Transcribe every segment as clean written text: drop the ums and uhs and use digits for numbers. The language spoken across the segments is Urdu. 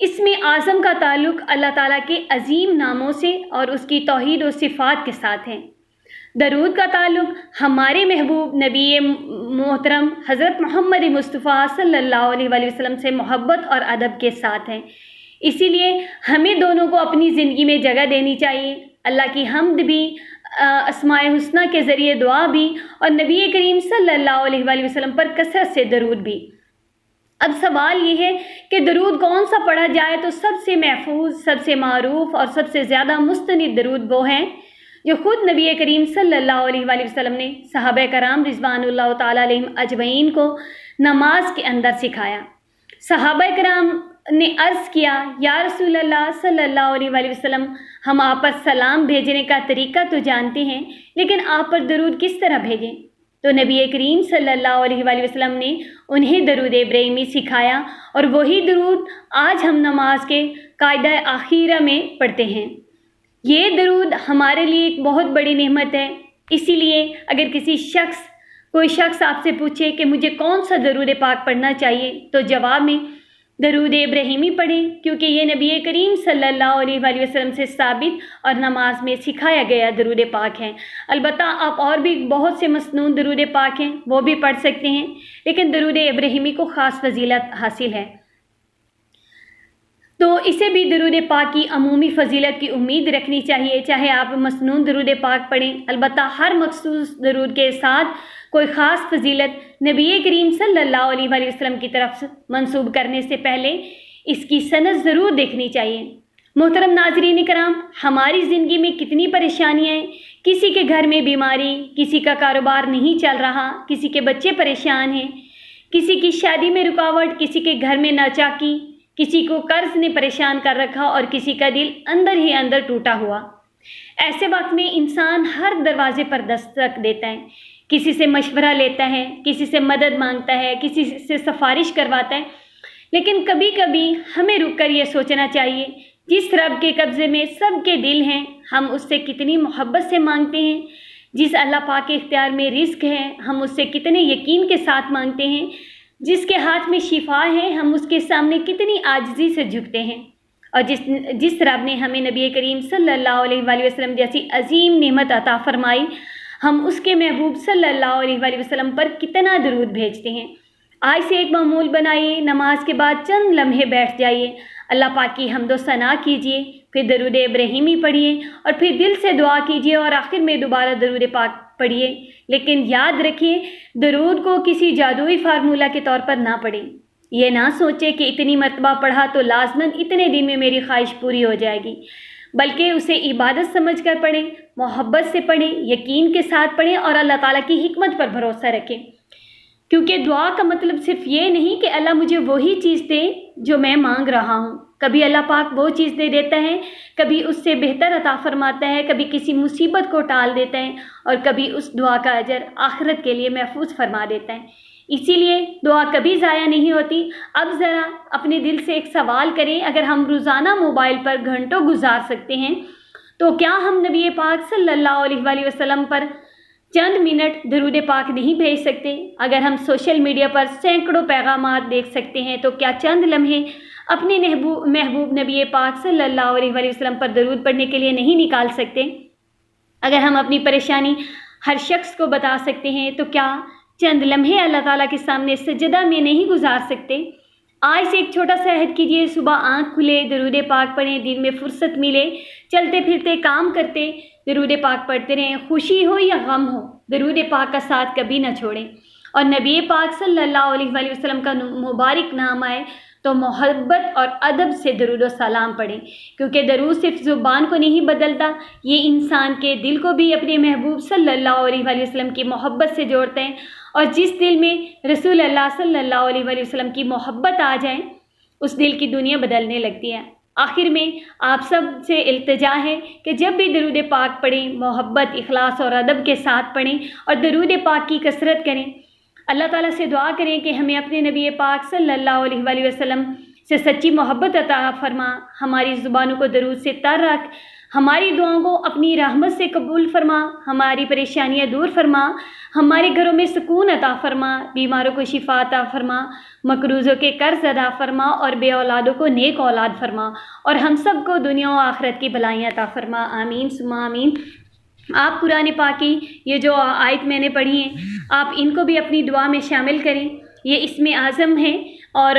اسم اعظم کا تعلق اللہ تعالیٰ کے عظیم ناموں سے اور اس کی توحید و صفات کے ساتھ ہے۔ درود کا تعلق ہمارے محبوب نبی محترم حضرت محمد مصطفیٰ صلی اللہ علیہ وآلہ وسلم سے محبت اور ادب کے ساتھ ہے۔ اسی لیے ہمیں دونوں کو اپنی زندگی میں جگہ دینی چاہیے۔ اللہ کی حمد بھی، اسماء حسنہ کے ذریعے دعا بھی، اور نبی کریم صلی اللہ علیہ وآلہ وسلم پر کثرت سے درود بھی۔ اب سوال یہ ہے کہ درود کون سا پڑھا جائے؟ تو سب سے محفوظ، سب سے معروف اور سب سے زیادہ مستند درود وہ ہیں جو خود نبی کریم صلی اللہ علیہ وآلہ وسلم نے صحابہ کرام رضوان اللہ تعالیٰ علیہم اجمعین کو نماز کے اندر سکھایا۔ صحابہ کرام نے عرض کیا، یا رسول اللہ صلی اللہ علیہ وآلہ وسلم، ہم آپ پر سلام بھیجنے کا طریقہ تو جانتے ہیں، لیکن آپ پر درود کس طرح بھیجیں؟ تو نبی کریم صلی اللہ علیہ وآلہ وسلم نے انہیں درود ابراہیمی سکھایا، اور وہی درود آج ہم نماز کے قاعدہ آخیرہ میں پڑھتے ہیں۔ یہ درود ہمارے لیے ایک بہت بڑی نعمت ہے۔ اسی لیے اگر کوئی شخص آپ سے پوچھے کہ مجھے کون سا درود پاک پڑھنا چاہیے، تو جواب میں درود ابراہیمی پڑھیں، کیونکہ یہ نبی کریم صلی اللہ علیہ وآلہ وسلم سے ثابت اور نماز میں سکھایا گیا درود پاک ہے۔ البتہ آپ اور بھی بہت سے مسنون درود پاک ہیں، وہ بھی پڑھ سکتے ہیں، لیکن درود ابراہیمی کو خاص فضیلت حاصل ہے، تو اسے بھی درود پاک کی عمومی فضیلت کی امید رکھنی چاہیے، چاہے آپ مسنون درود پاک پڑھیں۔ البتہ ہر مخصوص درود کے ساتھ کوئی خاص فضیلت نبی کریم صلی اللہ علیہ وآلہ وسلم کی طرف منسوب کرنے سے پہلے اس کی سند ضرور دیکھنی چاہیے۔ محترم ناظرین کرام، ہماری زندگی میں کتنی پریشانیاں ہیں۔ کسی کے گھر میں بیماری، کسی کا کاروبار نہیں چل رہا، کسی کے بچے پریشان ہیں، کسی کی شادی میں رکاوٹ، کسی کے گھر میں ناچاکی، کسی کو قرض نے پریشان کر رکھا، اور کسی کا دل اندر ہی اندر ٹوٹا ہوا۔ ایسے وقت میں انسان ہر دروازے پر دستک دیتا ہے، کسی سے مشورہ لیتا ہے، کسی سے مدد مانگتا ہے، کسی سے سفارش کرواتا ہے، لیکن کبھی کبھی ہمیں رک کر یہ سوچنا چاہیے، جس رب کے قبضے میں سب کے دل ہیں، ہم اس سے کتنی محبت سے مانگتے ہیں۔ جس اللہ پاک کے اختیار میں رزق ہے، ہم اس سے کتنے یقین کے ساتھ مانگتے ہیں۔ جس کے ہاتھ میں شفا ہے، ہم اس کے سامنے کتنی عاجزی سے جھکتے ہیں۔ اور جس رب نے ہمیں نبی کریم صلی اللہ علیہ وآلہ وسلم جیسی عظیم نعمت عطا فرمائی، ہم اس کے محبوب صلی اللہ علیہ وآلہ وسلم پر کتنا درود بھیجتے ہیں۔ آج سے ایک معمول بنائیے، نماز کے بعد چند لمحے بیٹھ جائیے، اللہ پاک کی حمد و ثنا کیجیے، پھر درود ابراہیمی پڑھیے، اور پھر دل سے دعا کیجیے، اور آخر میں دوبارہ درود پاک پڑھیے۔ لیکن یاد رکھیے، درود کو کسی جادوئی فارمولہ کے طور پر نہ پڑھیں۔ یہ نہ سوچیں کہ اتنی مرتبہ پڑھا تو لازماً اتنے دن میں میری خواہش پوری ہو جائے گی، بلکہ اسے عبادت سمجھ کر پڑھیں، محبت سے پڑھیں، یقین کے ساتھ پڑھیں، اور اللہ تعالیٰ کی حکمت پر بھروسہ رکھیں۔ کیونکہ دعا کا مطلب صرف یہ نہیں کہ اللہ مجھے وہی چیز دے جو میں مانگ رہا ہوں۔ کبھی اللہ پاک وہ چیز دے دیتا ہے، کبھی اس سے بہتر عطا فرماتا ہے، کبھی کسی مصیبت کو ٹال دیتا ہے، اور کبھی اس دعا کا اجر آخرت کے لیے محفوظ فرما دیتا ہے۔ اسی لیے دعا کبھی ضائع نہیں ہوتی۔ اب ذرا اپنے دل سے ایک سوال کریں، اگر ہم روزانہ موبائل پر گھنٹوں گزار سکتے ہیں، تو کیا ہم نبی پاک صلی اللہ علیہ وآلہ وسلم پر چند منٹ درود پاک نہیں بھیج سکتے؟ اگر ہم سوشل میڈیا پر سینکڑوں پیغامات دیکھ سکتے ہیں، تو کیا چند لمحے اپنے محبوب نبی پاک صلی اللہ علیہ وآلہ وسلم پر درود پڑھنے کے لیے نہیں نکال سکتے؟ اگر ہم اپنی پریشانی ہر شخص کو بتا سکتے ہیں، تو کیا چند لمحے اللہ تعالیٰ کے سامنے سجدہ میں نہیں گزار سکتے؟ آج سے ایک چھوٹا سا عہد کیجیے، صبح آنکھ کھلے درود پاک پڑھیں، دن میں فرصت ملے، چلتے پھرتے کام کرتے درود پاک پڑھتے رہیں، خوشی ہو یا غم ہو، درود پاک کا ساتھ کبھی نہ چھوڑیں۔ اور نبی پاک صلی اللہ علیہ وآلہ وسلم کا مبارک نام آئے تو محبت اور ادب سے درود و سلام پڑھیں، کیونکہ درود صرف زبان کو نہیں بدلتا، یہ انسان کے دل کو بھی اپنے محبوب صلی اللہ علیہ وآلہ وسلم کی محبت سے جوڑتے ہیں، اور جس دل میں رسول اللہ صلی اللہ علیہ وآلہ وسلم کی محبت آ جائے، اس دل کی دنیا بدلنے لگتی ہے۔ آخر میں آپ سب سے التجا ہے کہ جب بھی درود پاک پڑھیں، محبت، اخلاص اور ادب کے ساتھ پڑھیں، اور درود پاک کی کثرت کریں۔ اللہ تعالیٰ سے دعا کریں کہ ہمیں اپنے نبی پاک صلی اللہ علیہ وآلہ وسلم سے سچی محبت عطا فرما، ہماری زبانوں کو درود سے تر رکھ، ہماری دعاؤں کو اپنی رحمت سے قبول فرما، ہماری پریشانیاں دور فرما، ہمارے گھروں میں سکون عطا فرما، بیماروں کو شفا عطا فرما، مقروضوں کے قرض ادا فرما اور بے اولادوں کو نیک اولاد فرما، اور ہم سب کو دنیا و آخرت کی بھلائیاں عطا فرما، آمین ثم آمین۔ آپ قرآن پاک کی یہ جو آیت میں نے پڑھی ہیں، آپ ان کو بھی اپنی دعا میں شامل کریں، یہ اسم اعظم ہے، اور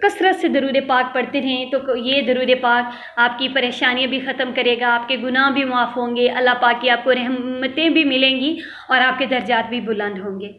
کثرت سے درود پاک پڑھتے رہیں تو یہ درود پاک آپ کی پریشانیاں بھی ختم کرے گا، آپ کے گناہ بھی معاف ہوں گے، اللہ پاک کی آپ کو رحمتیں بھی ملیں گی اور آپ کے درجات بھی بلند ہوں گے۔